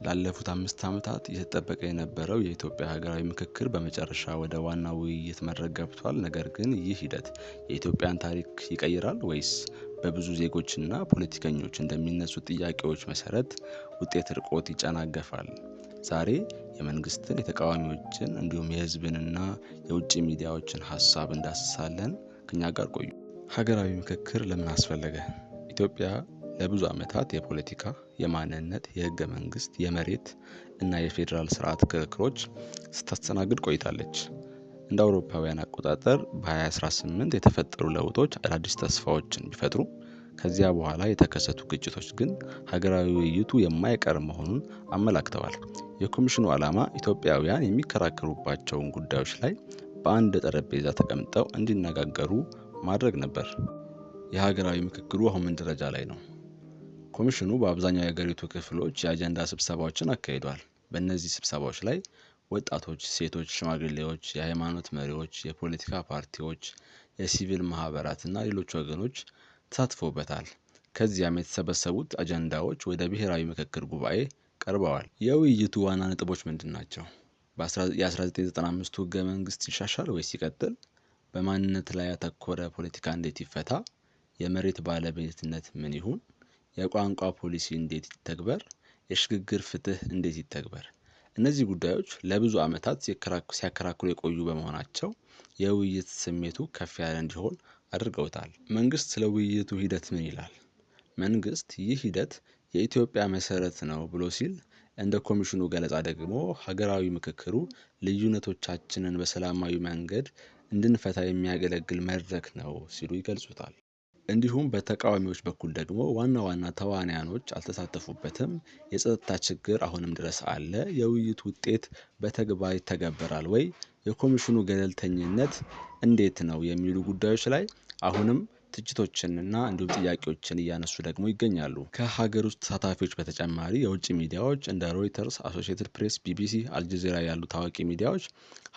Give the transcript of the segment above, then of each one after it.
ላለፉት 5 ዓመታት እየተጠበቀ የነበረው የኢትዮጵያ ሀገራዊ ምክክር በመጨረሻ ወደ ዋናው ውይይት መድረክ ገብቷል። ነገር ግን ይህ ሂደት የኢትዮጵያን ታሪክ ይቀይራል ወይስ በብዙ ዜጎችና ፖለቲከኞች እንደሚነሱ ጥያቄዎች መሰረት ውጤት ርቆት ይጨናገፋል? ዛሬ የመንግስትን፣ የተቃዋሚዎችን እንዲሁም የህዝብንና የውጭ ሚዲያዎችን ሀሳብ እንዳስሳለን። ከኛ ጋር ቆዩ። ሀገራዊ ምክክር ለምን አስፈለገ? ኢትዮጵያ ለብዙ ዓመታት የፖለቲካ፣ የማንነት፣ የህገ መንግስት፣ የመሬት እና የፌዴራል ስርዓት ክርክሮች ስታስተናግድ ቆይታለች። እንደ አውሮፓውያን አቆጣጠር በ2018 የተፈጠሩ ለውጦች አዳዲስ ተስፋዎችን ቢፈጥሩ ከዚያ በኋላ የተከሰቱ ግጭቶች ግን ሀገራዊ ውይይቱ የማይቀር መሆኑን አመላክተዋል። የኮሚሽኑ ዓላማ ኢትዮጵያውያን የሚከራከሩባቸውን ጉዳዮች ላይ በአንድ ጠረጴዛ ተቀምጠው እንዲነጋገሩ ማድረግ ነበር። የሀገራዊ ምክክሩ አሁን ምን ደረጃ ላይ ነው? ኮሚሽኑ በአብዛኛው የሀገሪቱ ክፍሎች የአጀንዳ ስብሰባዎችን አካሂዷል። በእነዚህ ስብሰባዎች ላይ ወጣቶች፣ ሴቶች፣ ሽማግሌዎች፣ የሃይማኖት መሪዎች፣ የፖለቲካ ፓርቲዎች፣ የሲቪል ማህበራት እና ሌሎች ወገኖች ተሳትፎበታል። ከዚያም የተሰበሰቡት አጀንዳዎች ወደ ብሔራዊ ምክክር ጉባኤ ቀርበዋል። የውይይቱ ዋና ነጥቦች ምንድን ናቸው? የ1995ቱ ህገ መንግስት ይሻሻል ወይስ ይቀጥል? በማንነት ላይ ያተኮረ ፖለቲካ እንዴት ይፈታ? የመሬት ባለቤትነት ምን ይሁን? የቋንቋ ፖሊሲ እንዴት ይተግበር? የሽግግር ፍትህ እንዴት ይተግበር? እነዚህ ጉዳዮች ለብዙ ዓመታት ሲያከራክሩ የቆዩ በመሆናቸው የውይይት ስሜቱ ከፍ ያለ እንዲሆን አድርገውታል። መንግስት ስለ ውይይቱ ሂደት ምን ይላል? መንግስት ይህ ሂደት የኢትዮጵያ መሰረት ነው ብሎ ሲል፣ እንደ ኮሚሽኑ ገለጻ ደግሞ ሀገራዊ ምክክሩ ልዩነቶቻችንን በሰላማዊ መንገድ እንድንፈታ የሚያገለግል መድረክ ነው ሲሉ ይገልጹታል። እንዲሁም በተቃዋሚዎች በኩል ደግሞ ዋና ዋና ተዋንያኖች አልተሳተፉበትም፣ የጸጥታ ችግር አሁንም ድረስ አለ፣ የውይይቱ ውጤት በተግባር ይተገበራል ወይ፣ የኮሚሽኑ ገለልተኝነት እንዴት ነው የሚሉ ጉዳዮች ላይ አሁንም ትችቶችንና እንዲሁም ጥያቄዎችን እያነሱ ደግሞ ይገኛሉ። ከሀገር ውስጥ ተሳታፊዎች በተጨማሪ የውጭ ሚዲያዎች እንደ ሮይተርስ፣ አሶሺየትድ ፕሬስ፣ ቢቢሲ፣ አልጀዚራ ያሉ ታዋቂ ሚዲያዎች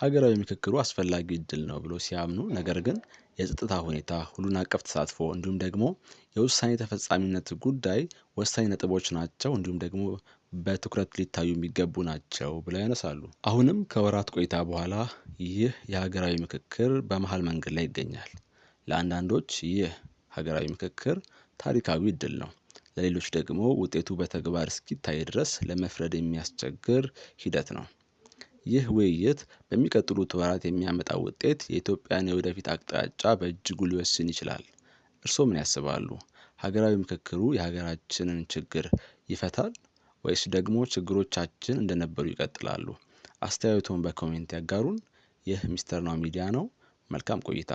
ሀገራዊ ምክክሩ አስፈላጊ እድል ነው ብሎ ሲያምኑ፣ ነገር ግን የጸጥታ ሁኔታ፣ ሁሉን አቀፍ ተሳትፎ እንዲሁም ደግሞ የውሳኔ ተፈጻሚነት ጉዳይ ወሳኝ ነጥቦች ናቸው፣ እንዲሁም ደግሞ በትኩረት ሊታዩ የሚገቡ ናቸው ብለው ያነሳሉ። አሁንም ከወራት ቆይታ በኋላ ይህ የሀገራዊ ምክክር በመሃል መንገድ ላይ ይገኛል። ለአንዳንዶች ይህ ሀገራዊ ምክክር ታሪካዊ እድል ነው። ለሌሎች ደግሞ ውጤቱ በተግባር እስኪታይ ድረስ ለመፍረድ የሚያስቸግር ሂደት ነው። ይህ ውይይት በሚቀጥሉት ወራት የሚያመጣው ውጤት የኢትዮጵያን የወደፊት አቅጣጫ በእጅጉ ሊወስን ይችላል። እርስዎ ምን ያስባሉ? ሀገራዊ ምክክሩ የሀገራችንን ችግር ይፈታል ወይስ ደግሞ ችግሮቻችን እንደነበሩ ይቀጥላሉ? አስተያየቶን በኮሜንት ያጋሩን። ይህ ሚስተር ናው ሚዲያ ነው። መልካም ቆይታ።